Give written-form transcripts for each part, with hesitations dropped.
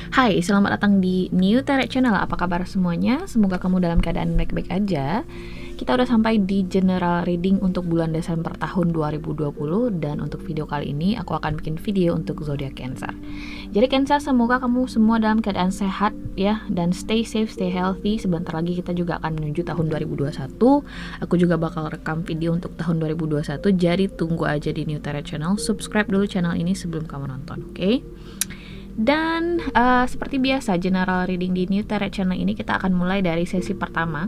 Hai, selamat datang di New Terek Channel. Apa kabar semuanya? Semoga kamu dalam keadaan baik-baik aja. Kita udah sampai di general reading untuk bulan Desember tahun 2020. Dan untuk video kali ini aku akan bikin video untuk zodiak Cancer. Jadi Cancer, semoga kamu semua dalam keadaan sehat ya, dan stay safe, stay healthy. Sebentar lagi kita juga akan menuju tahun 2021. Aku juga bakal rekam video untuk tahun 2021. Jadi tunggu aja di New Terek Channel. Subscribe dulu channel ini sebelum kamu nonton, oke? Dan seperti biasa, general reading di New Terek Channel ini kita akan mulai dari sesi pertama.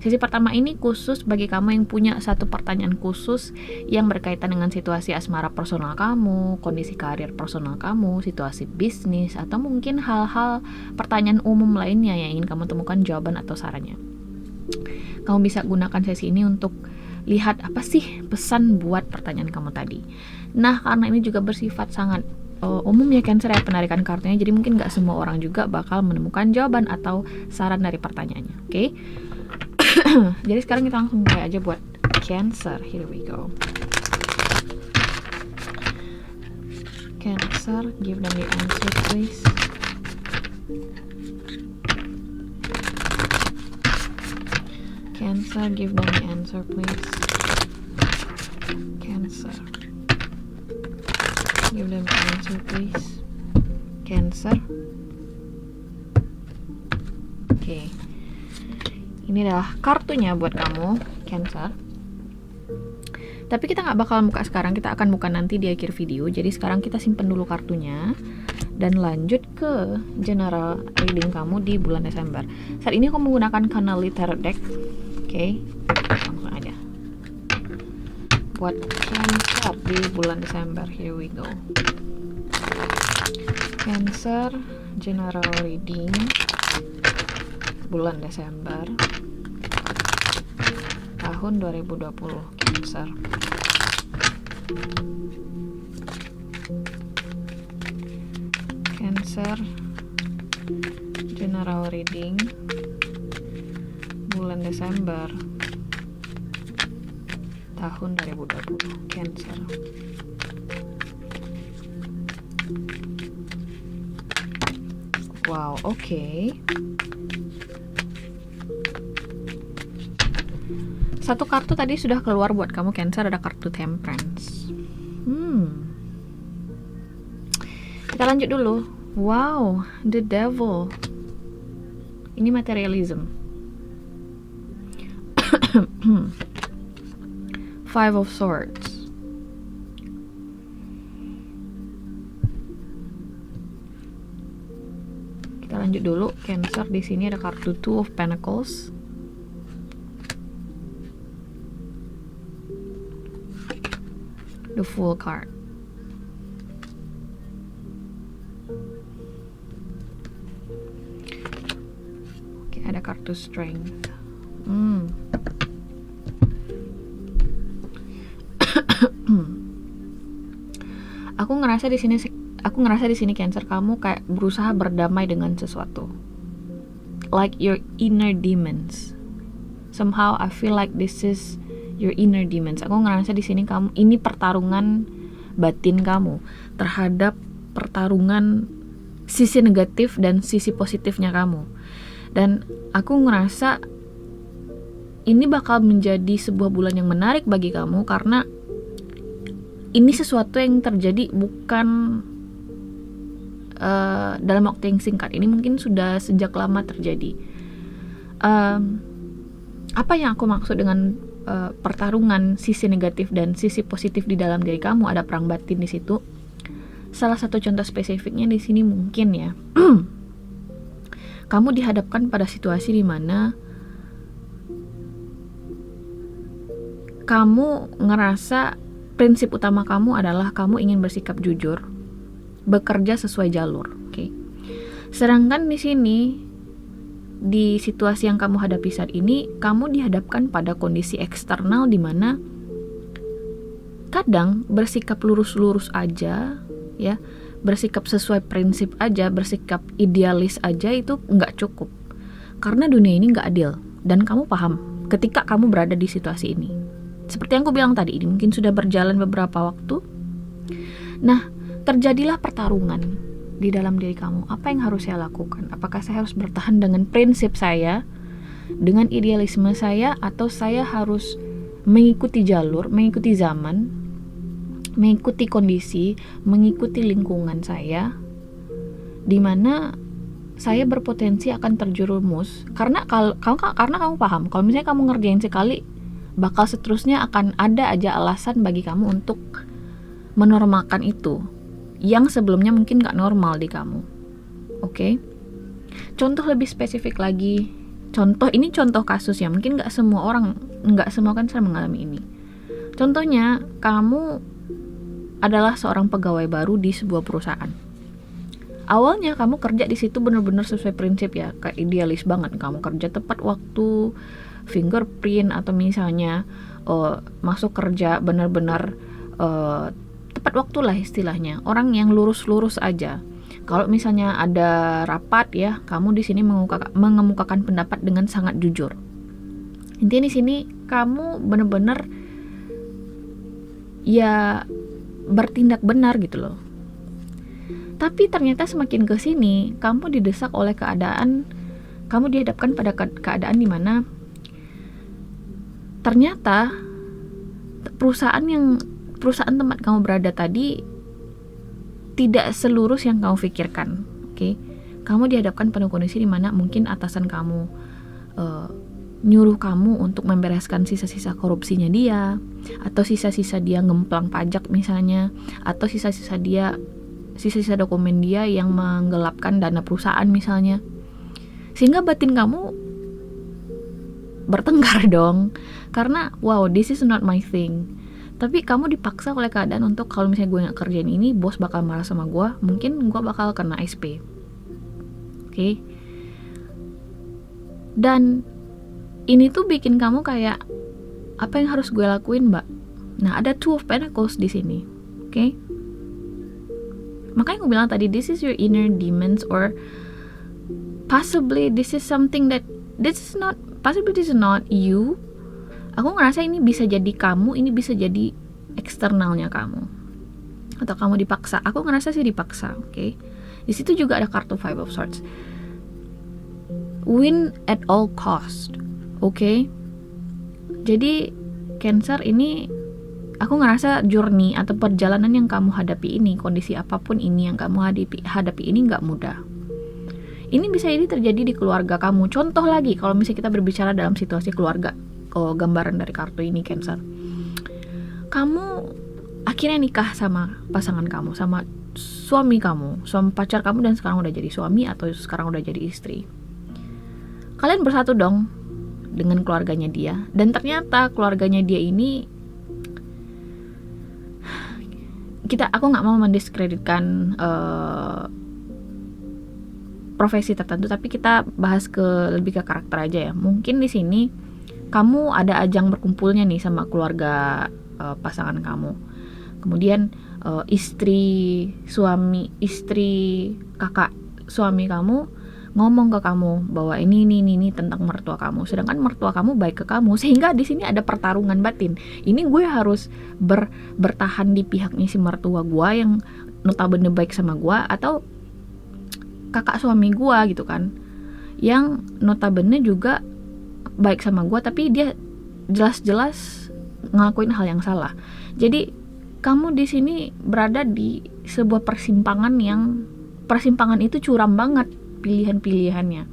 Sesi pertama ini khusus bagi kamu yang punya satu pertanyaan khusus yang berkaitan dengan situasi asmara personal kamu, kondisi karir personal kamu, situasi bisnis, atau mungkin hal-hal pertanyaan umum lainnya yang ingin kamu temukan jawaban atau sarannya. Kamu bisa gunakan sesi ini untuk lihat apa sih pesan buat pertanyaan kamu tadi. Nah, karena ini juga bersifat sangat umum ya Cancer ya penarikan kartunya, jadi mungkin gak semua orang juga bakal menemukan jawaban atau saran dari pertanyaannya, oke? Jadi sekarang kita langsung mulai aja buat Cancer. Here we go. Cancer, give them the answer please. Cancer, give them the answer please. Cancer, give them the answer please. Cancer. Oke. Ini adalah kartunya buat kamu, Cancer. Tapi kita nggak bakal buka sekarang, kita akan buka nanti di akhir video. Jadi sekarang kita simpen dulu kartunya dan lanjut ke general reading kamu di bulan Desember. Saat ini aku menggunakan Canali Tarot Deck. Oke, langsung aja. Buat Cancer di bulan Desember, here we go. Cancer general reading bulan Desember tahun 2020 Cancer. Cancer general reading bulan Desember tahun 2020 Cancer. Wow, oke. Satu kartu tadi sudah keluar buat kamu Cancer, ada kartu Temperance. Kita lanjut dulu. Wow, the Devil. Ini materialism. Five of Swords. Kita lanjut dulu Cancer. Di sini ada kartu Two of Pentacles. The Fool card. Oke, ada kartu Strength. Aku ngerasa di sini Cancer, kamu kayak berusaha berdamai dengan sesuatu. Like your inner demons. Somehow I feel like this is your inner demons. Aku ngerasa di sini kamu, ini pertarungan batin kamu terhadap pertarungan sisi negatif dan sisi positifnya kamu. Dan aku ngerasa ini bakal menjadi sebuah bulan yang menarik bagi kamu karena ini sesuatu yang terjadi bukan dalam waktu yang singkat. Ini mungkin sudah sejak lama terjadi. Apa yang aku maksud dengan pertarungan sisi negatif dan sisi positif di dalam diri kamu, ada perang batin di situ. Salah satu contoh spesifiknya di sini mungkin ya, kamu dihadapkan pada situasi di mana kamu ngerasa prinsip utama kamu adalah kamu ingin bersikap jujur, bekerja sesuai jalur, oke? Sedangkan di sini, di situasi yang kamu hadapi saat ini, kamu dihadapkan pada kondisi eksternal di mana kadang bersikap lurus-lurus aja, ya, bersikap sesuai prinsip aja, bersikap idealis aja itu nggak cukup. Karena dunia ini nggak adil, dan kamu paham ketika kamu berada di situasi ini. Seperti yang aku bilang tadi, ini mungkin sudah berjalan beberapa waktu. Nah, terjadilah pertarungan di dalam diri kamu, apa yang harus saya lakukan? Apakah saya harus bertahan dengan prinsip saya, dengan idealisme saya, atau saya harus mengikuti jalur, mengikuti zaman, mengikuti kondisi, mengikuti lingkungan saya, dimana saya berpotensi akan terjerumus karena kamu paham kalau misalnya kamu ngerjain sekali, bakal seterusnya akan ada aja alasan bagi kamu untuk menormalkan itu yang sebelumnya mungkin gak normal di kamu. Oke? Contoh lebih spesifik lagi, ini contoh kasus ya, mungkin gak semua kan saya mengalami ini. Contohnya, kamu adalah seorang pegawai baru di sebuah perusahaan. Awalnya kamu kerja di situ benar-benar sesuai prinsip ya, kayak idealis banget, kamu kerja tepat waktu, fingerprint, atau misalnya masuk kerja benar-benar tepat waktu lah istilahnya, orang yang lurus-lurus aja. Kalau misalnya ada rapat ya, kamu di sini mengemukakan pendapat dengan sangat jujur. Intinya di sini kamu benar-benar ya bertindak benar gitu loh. Tapi ternyata semakin ke sini, kamu didesak oleh keadaan, kamu dihadapkan pada keadaan di mana ternyata perusahaan tempat kamu berada tadi tidak selurus yang kamu pikirkan. Oke? Kamu dihadapkan pada kondisi di mana mungkin atasan kamu nyuruh kamu untuk membereskan sisa-sisa korupsinya dia, atau sisa-sisa dia ngemplang pajak misalnya, atau sisa-sisa dokumen dia yang menggelapkan dana perusahaan misalnya. Sehingga batin kamu bertengkar dong, karena wow, this is not my thing. Tapi kamu dipaksa oleh keadaan untuk kalau misalnya gue gak kerjain ini, bos bakal marah sama gue, mungkin gue bakal kena SP. Oke? Dan ini tuh bikin kamu kayak, apa yang harus gue lakuin, mbak? Nah, ada Two of Pentacles di sini. Oke? Makanya gue bilang tadi, this is your inner demons, or possibly this is something that this is not you. Aku ngerasa ini bisa jadi kamu, ini bisa jadi eksternalnya kamu, atau kamu dipaksa. Aku ngerasa sih dipaksa. Oke? Di situ juga ada kartu Five of Swords. Win at all cost. Oke? Jadi Cancer ini, aku ngerasa journey atau perjalanan yang kamu hadapi ini, kondisi apapun ini yang kamu hadapi ini gak mudah. Ini bisa jadi terjadi di keluarga kamu. Contoh lagi, kalau misalnya kita berbicara dalam situasi keluarga, gambaran dari kartu ini Cancer, kamu akhirnya nikah sama pasangan kamu, sama suami kamu, suami pacar kamu, dan sekarang udah jadi suami atau sekarang udah jadi istri. Kalian bersatu dong dengan keluarganya dia, dan ternyata keluarganya dia ini, aku nggak mau mendiskreditkan profesi tertentu, tapi kita bahas lebih ke karakter aja ya. Mungkin di sini kamu ada ajang berkumpulnya nih sama keluarga pasangan kamu. Kemudian istri kakak suami kamu ngomong ke kamu bahwa ini tentang mertua kamu, sedangkan mertua kamu baik ke kamu, sehingga di sini ada pertarungan batin. Ini gue harus bertahan di pihaknya si mertua gue yang notabene baik sama gue, atau kakak suami gue gitu kan, yang notabene juga baik sama gue, tapi dia jelas-jelas ngelakuin hal yang salah. Jadi kamu di sini berada di sebuah persimpangan itu curam banget pilihan-pilihannya.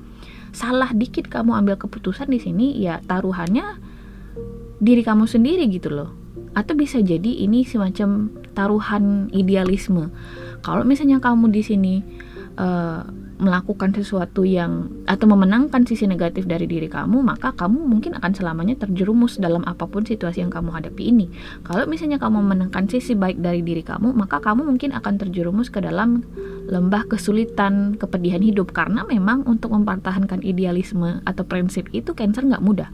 Salah dikit kamu ambil keputusan di sini, ya taruhannya diri kamu sendiri gitu loh. Atau bisa jadi ini semacam taruhan idealisme. Kalau misalnya kamu di sini melakukan sesuatu atau memenangkan sisi negatif dari diri kamu, maka kamu mungkin akan selamanya terjerumus dalam apapun situasi yang kamu hadapi ini. Kalau misalnya kamu memenangkan sisi baik dari diri kamu, maka kamu mungkin akan terjerumus ke dalam lembah kesulitan, kepedihan hidup, karena memang untuk mempertahankan idealisme atau prinsip itu Cancer nggak mudah.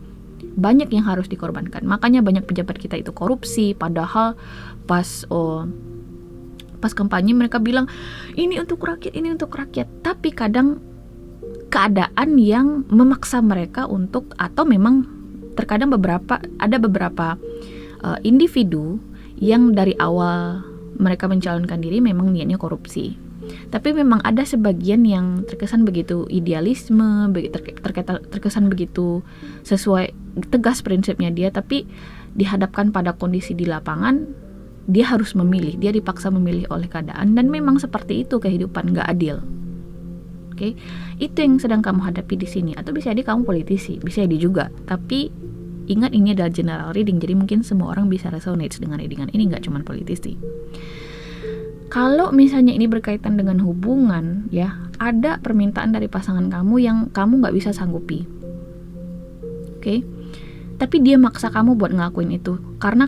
Banyak yang harus dikorbankan. Makanya banyak pejabat kita itu korupsi, padahal pas kampanye mereka bilang ini untuk rakyat, tapi kadang keadaan yang memaksa mereka untuk, atau memang terkadang ada beberapa individu yang dari awal mereka mencalonkan diri memang niatnya korupsi. Tapi memang ada sebagian yang terkesan begitu idealisme, terkesan begitu sesuai tegas prinsipnya dia, tapi dihadapkan pada kondisi di lapangan, dia harus memilih, dia dipaksa memilih oleh keadaan, dan memang seperti itu kehidupan, nggak adil. Oke, itu yang sedang kamu hadapi di sini. Atau bisa jadi kamu politisi, bisa jadi juga. Tapi ingat ini adalah general reading, jadi mungkin semua orang bisa resonate dengan readingan ini, nggak cuma politisi. Kalau misalnya ini berkaitan dengan hubungan, ya, ada permintaan dari pasangan kamu yang kamu nggak bisa sanggupi. Oke, tapi dia maksa kamu buat ngelakuin itu karena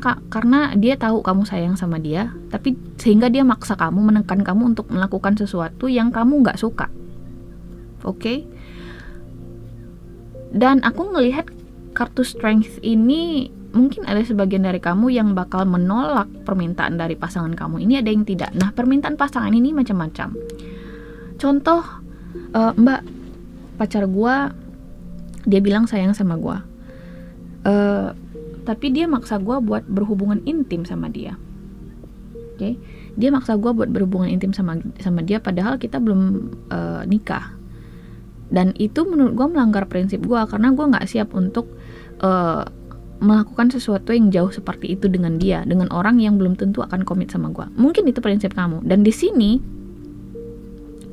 dia tahu kamu sayang sama dia, tapi sehingga dia maksa kamu, menekan kamu untuk melakukan sesuatu yang kamu nggak suka. Oke, dan aku ngelihat kartu strength ini, mungkin ada sebagian dari kamu yang bakal menolak permintaan dari pasangan kamu. Ini ada yang tidak. Nah, permintaan pasangan ini macam-macam. Contoh, Mbak, pacar gua, dia bilang sayang sama gua, tapi dia maksa gua buat berhubungan intim sama dia. Oke, dia maksa gua buat berhubungan intim sama dia, padahal kita belum nikah. Dan itu menurut gua melanggar prinsip gua, karena gua nggak siap untuk melakukan sesuatu yang jauh seperti itu dengan dia, dengan orang yang belum tentu akan komit sama gue. Mungkin itu prinsip kamu, dan di sini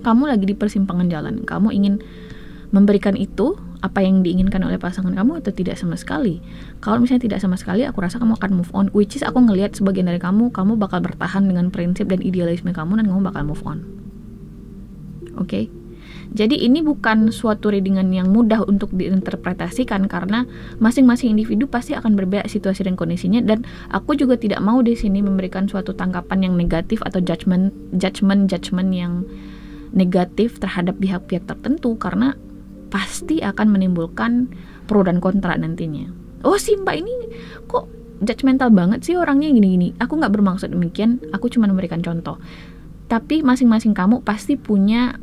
kamu lagi di persimpangan jalan. Kamu ingin memberikan itu apa yang diinginkan oleh pasangan kamu atau tidak sama sekali. Kalau misalnya tidak sama sekali, aku rasa kamu akan move on, which is aku ngelihat sebagian dari kamu bakal bertahan dengan prinsip dan idealisme kamu, dan kamu bakal move on. Oke? Jadi ini bukan suatu readingan yang mudah untuk diinterpretasikan, karena masing-masing individu pasti akan berbeda situasi dan kondisinya, dan aku juga tidak mau di sini memberikan suatu tanggapan yang negatif atau judgment yang negatif terhadap pihak-pihak tertentu, karena pasti akan menimbulkan pro dan kontra nantinya. Oh, si Mbak ini kok judgmental banget sih orangnya, gini-gini. Aku nggak bermaksud demikian, aku cuma memberikan contoh. Tapi masing-masing kamu pasti punya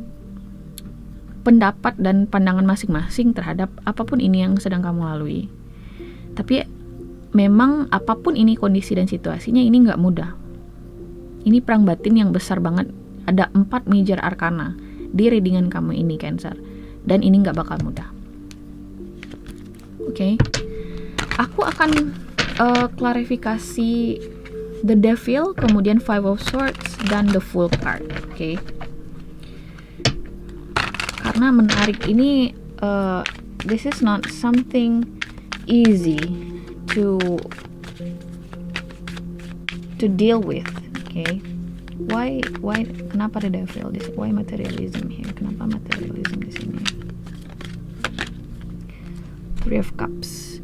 pendapat dan pandangan masing-masing terhadap apapun ini yang sedang kamu lalui. Tapi memang apapun ini kondisi dan situasinya, ini nggak mudah. Ini perang batin yang besar banget. Ada 4 major arcana di readingan kamu ini, Cancer, dan ini nggak bakal mudah. Oke, aku akan klarifikasi The Devil, kemudian Five of Swords, dan The Fool card. Oke. Karena menarik ini, this is not something easy to deal with. Okay, why kenapa the devil? Why materialism here? Kenapa materialism di sini? Three of Cups.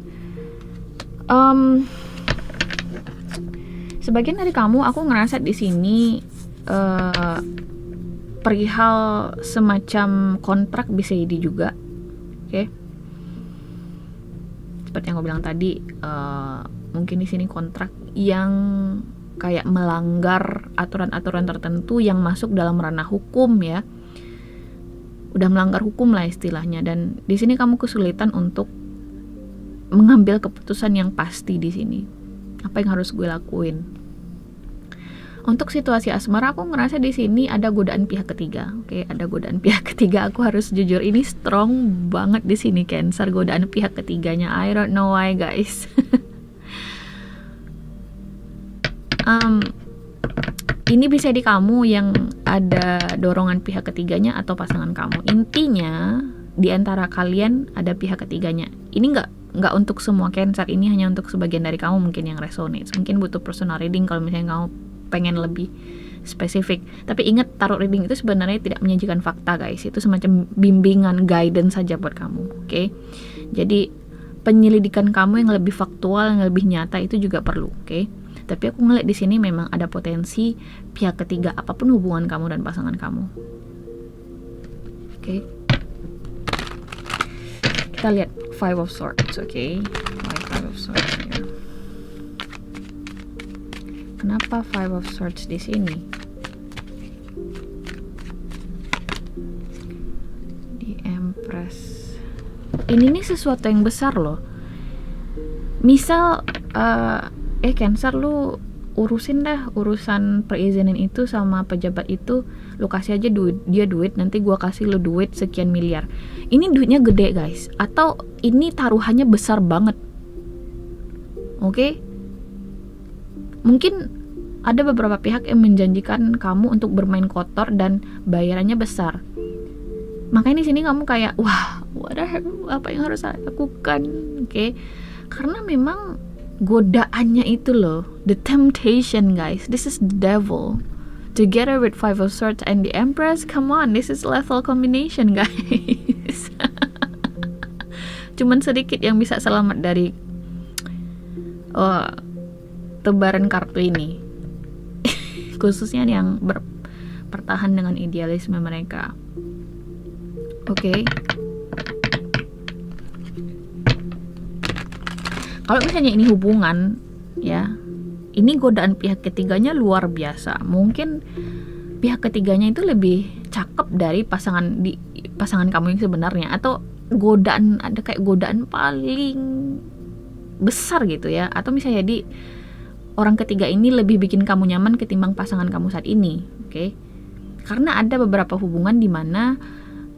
Sebagian dari kamu, aku ngerasa di sini perihal semacam kontrak bisa jadi juga. Oke. Seperti yang aku bilang tadi, mungkin di sini kontrak yang kayak melanggar aturan-aturan tertentu yang masuk dalam ranah hukum, ya. Udah melanggar hukum lah istilahnya, dan di sini kamu kesulitan untuk mengambil keputusan yang pasti di sini. Apa yang harus gue lakuin? Untuk situasi asmara, aku ngerasa di sini ada godaan pihak ketiga. Oke, ada godaan pihak ketiga. Aku harus jujur, ini strong banget di sini, Cancer, godaan pihak ketiganya. I don't know why, guys. Ini bisa di kamu yang ada dorongan pihak ketiganya atau pasangan kamu. Intinya di antara kalian ada pihak ketiganya. Ini nggak untuk semua Cancer, ini hanya untuk sebagian dari kamu mungkin yang resonates. Mungkin butuh personal reading kalau misalnya kamu pengen lebih spesifik. Tapi ingat, tarot reading itu sebenarnya tidak menyajikan fakta, guys. Itu semacam bimbingan, guidance saja buat kamu. Oke? Jadi penyelidikan kamu yang lebih faktual, yang lebih nyata itu juga perlu. Oke? Tapi aku ngeliat di sini memang ada potensi pihak ketiga apapun hubungan kamu dan pasangan kamu. Oke? Kita lihat Five of Swords. Oke? Five of Swords here. Kenapa Five of Swords di sini? Di Empress. Ini nih sesuatu yang besar loh. Misal, Cancer, lu urusin dah urusan perizinan itu sama pejabat itu, lu kasih aja duit, nanti gua kasih lu duit sekian miliar. Ini duitnya gede guys, atau ini taruhannya besar banget. Oke? Mungkin ada beberapa pihak yang menjanjikan kamu untuk bermain kotor dan bayarannya besar. Makanya di sini kamu kayak, wah, apa yang harus saya lakukan? Oke? Karena memang godaannya itu loh, the temptation guys, this is the devil together with Five of Swords and the Empress. Come on, this is lethal combination guys. Cuman sedikit yang bisa selamat dari tebaran kartu ini. Khususnya yang bertahan dengan idealisme mereka. Oke. Kalau misalnya ini hubungan, ya, ini godaan pihak ketiganya luar biasa. Mungkin pihak ketiganya itu lebih cakep dari pasangan kamu yang sebenarnya, atau ada kayak godaan paling besar gitu ya. Atau misalnya orang ketiga ini lebih bikin kamu nyaman ketimbang pasangan kamu saat ini, oke? Karena ada beberapa hubungan di mana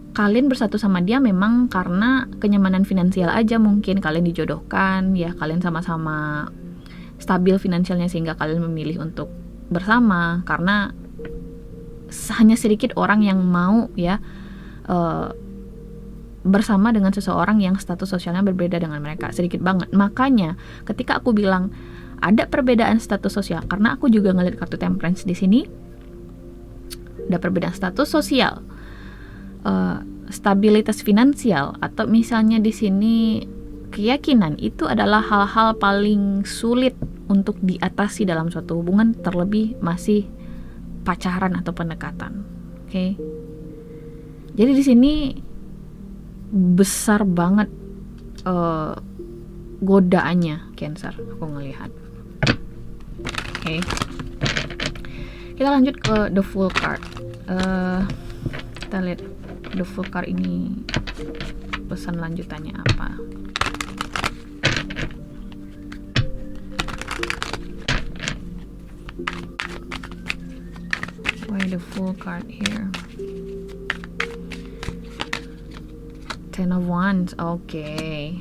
kalian bersatu sama dia memang karena kenyamanan finansial aja, mungkin kalian dijodohkan, ya kalian sama-sama stabil finansialnya sehingga kalian memilih untuk bersama, karena hanya sedikit orang yang mau ya bersama dengan seseorang yang status sosialnya berbeda dengan mereka, sedikit banget. Makanya ketika aku bilang ada perbedaan status sosial, karena aku juga ngeliat kartu Temperance di sini, ada perbedaan status sosial, stabilitas finansial, atau misalnya di sini keyakinan, itu adalah hal-hal paling sulit untuk diatasi dalam suatu hubungan, terlebih masih pacaran atau pendekatan. Oke. Jadi di sini besar banget godaannya Cancer, aku ngelihat. Oke. Kita lanjut ke the Fool card. Kita lihat the Fool card ini pesan lanjutannya apa. Why the Fool card here? Ten of Wands. Oke.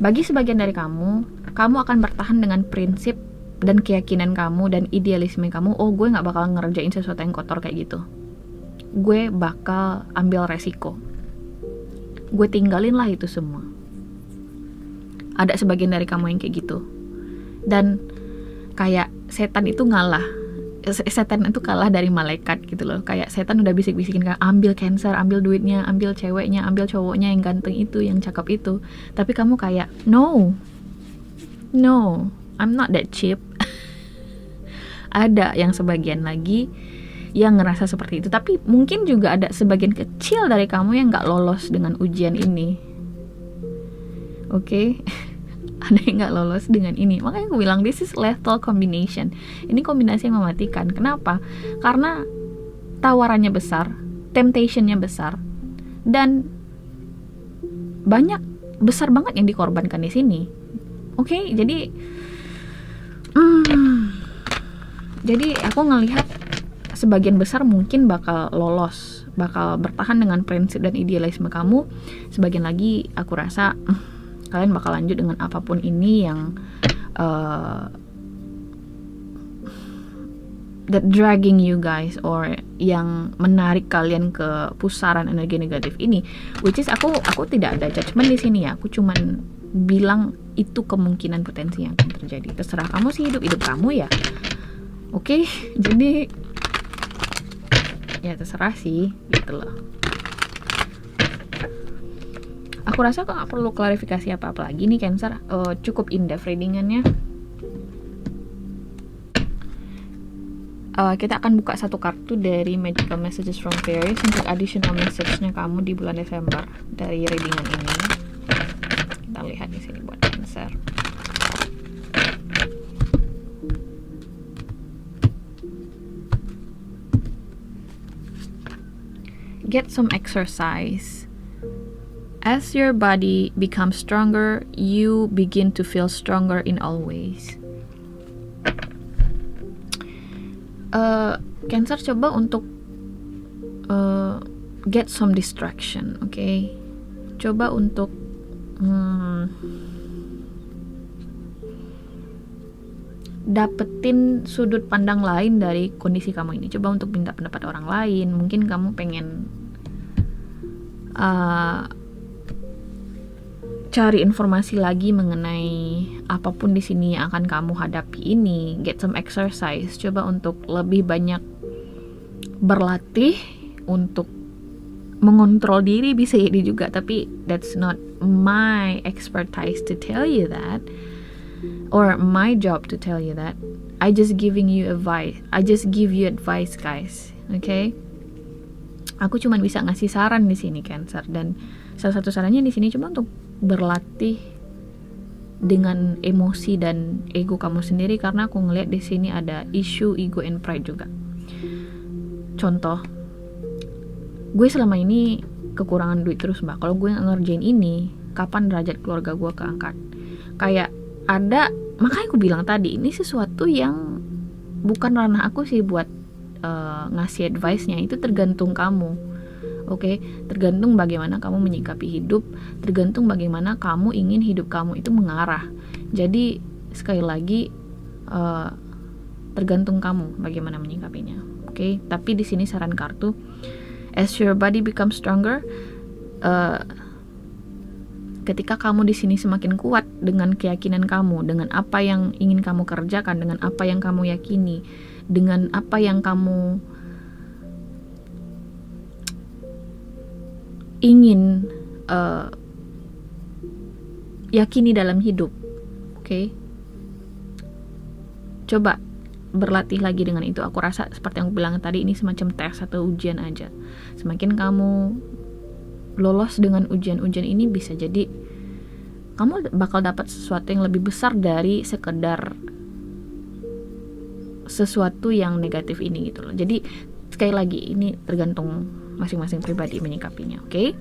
Bagi sebagian dari kamu akan bertahan dengan prinsip dan keyakinan kamu dan idealisme kamu. Oh, gue gak bakal ngerjain sesuatu yang kotor kayak gitu, gue bakal ambil resiko, gue tinggalin lah itu semua. Ada sebagian dari kamu yang kayak gitu, dan kayak setan itu kalah dari malaikat gitu loh. Kayak setan udah bisik-bisikin kayak, ambil Cancer, ambil duitnya, ambil ceweknya, ambil cowoknya yang ganteng itu, yang cakep itu. Tapi kamu kayak, no, I'm not that cheap. Ada yang sebagian lagi yang ngerasa seperti itu, tapi mungkin juga ada sebagian kecil dari kamu yang gak lolos dengan ujian ini. Oke? Ada yang gak lolos dengan ini. Makanya aku bilang this is lethal combination. Ini kombinasi yang mematikan. Kenapa? Karena tawarannya besar, temptationnya besar, dan besar banget yang dikorbankan di sini. Oke? Jadi aku ngelihat sebagian besar mungkin bakal lolos, bakal bertahan dengan prinsip dan idealisme kamu. Sebagian lagi aku rasa kalian bakal lanjut dengan apapun ini yang that dragging you guys, or yang menarik kalian ke pusaran energi negatif ini. Which is aku tidak ada judgement di sini ya. Aku cuman bilang itu kemungkinan potensi yang akan terjadi. Terserah kamu sih, hidup kamu ya. Oke, jadi ya terserah sih gitu loh. Aku rasa kok gak perlu klarifikasi apa-apa lagi nih Cancer. Cukup in-depth readingannya. Kita akan buka satu kartu dari Magical Messages from Fairies untuk additional message-nya kamu di bulan Desember dari readingan ini. Kita lihat di sini buat Cancer. Get some exercise. As your body becomes stronger, you begin to feel stronger in all ways. Cancer, coba untuk get some distraction, okay? Coba untuk dapetin sudut pandang lain dari kondisi kamu ini. Coba untuk minta pendapat orang lain. Mungkin kamu pengen cari informasi lagi mengenai apapun di sini yang akan kamu hadapi ini. Get some exercise. Coba untuk lebih banyak berlatih untuk mengontrol diri, bisa jadi juga, tapi that's not my expertise to tell you that, or my job to tell you that. I just give you advice, guys. Okay? Aku cuma bisa ngasih saran di sini, Cancer, dan salah satu sarannya di sini cuma untuk berlatih dengan emosi dan ego kamu sendiri, karena aku ngeliat di sini ada isu ego and pride juga. Contoh, gue selama ini kekurangan duit terus, Mbak. Kalau gue ngerjain ini, kapan derajat keluarga gue keangkat? Kayak ada, makanya aku bilang tadi, ini sesuatu yang bukan ranah aku sih buat ngasih advice-nya. Itu tergantung kamu, oke? Tergantung bagaimana kamu menyikapi hidup, tergantung bagaimana kamu ingin hidup kamu itu mengarah. Jadi sekali lagi tergantung kamu bagaimana menyikapinya, oke? Tapi di sini saran kartu, as your body becomes stronger, ketika kamu di sini semakin kuat dengan keyakinan kamu, dengan apa yang ingin kamu kerjakan, dengan apa yang kamu yakini, dengan apa yang kamu ingin yakini dalam hidup, oke? Coba berlatih lagi dengan itu. Aku rasa seperti yang aku bilang tadi, ini semacam tes atau ujian aja. Semakin kamu lolos dengan ujian-ujian ini, bisa jadi kamu bakal dapat sesuatu yang lebih besar dari sekedar sesuatu yang negatif ini gitu loh. Jadi sekali lagi, ini tergantung masing-masing pribadi menyikapinya, oke?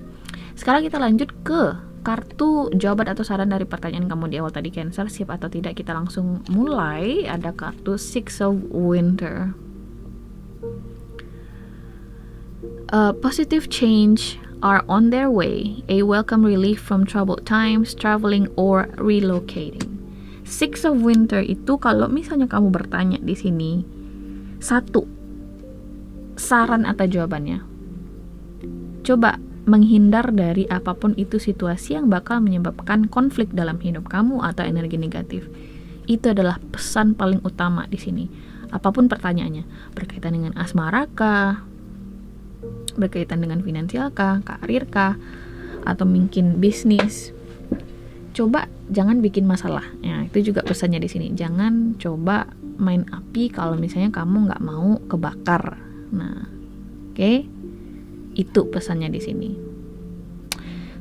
Sekarang kita lanjut ke kartu jawaban atau saran dari pertanyaan kamu di awal tadi, Cancer. Siap atau tidak? Kita langsung mulai. Ada kartu Six of Winter. Positive change are on their way. A welcome relief from troubled times, traveling or relocating. Six of Winter itu, kalau misalnya kamu bertanya di sini, satu saran atau jawabannya, coba menghindar dari apapun itu situasi yang bakal menyebabkan konflik dalam hidup kamu atau energi negatif. Itu adalah pesan paling utama di sini. Apapun pertanyaannya, berkaitan dengan asmara kah, berkaitan dengan finansial kah, karir kah, atau mungkin bisnis, coba jangan bikin masalah. Ya, itu juga pesannya di sini. Jangan coba main api kalau misalnya kamu nggak mau kebakar. Nah, oke? Itu pesannya di sini.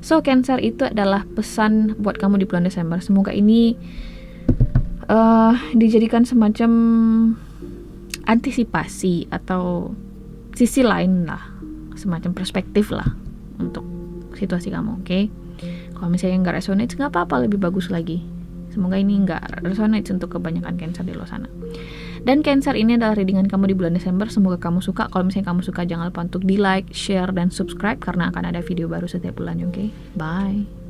So, Cancer, itu adalah pesan buat kamu di bulan Desember. Semoga ini dijadikan semacam antisipasi atau sisi lain lah, semacam perspektif lah untuk situasi kamu, oke? Kalau misalnya nggak resonate, nggak apa-apa, lebih bagus lagi. Semoga ini nggak resonate untuk kebanyakan Cancer di luar sana. Dan Cancer, ini adalah readingan kamu di bulan Desember. Semoga kamu suka. Kalau misalnya kamu suka, jangan lupa untuk di like, share, dan subscribe, karena akan ada video baru setiap bulan, oke? Bye.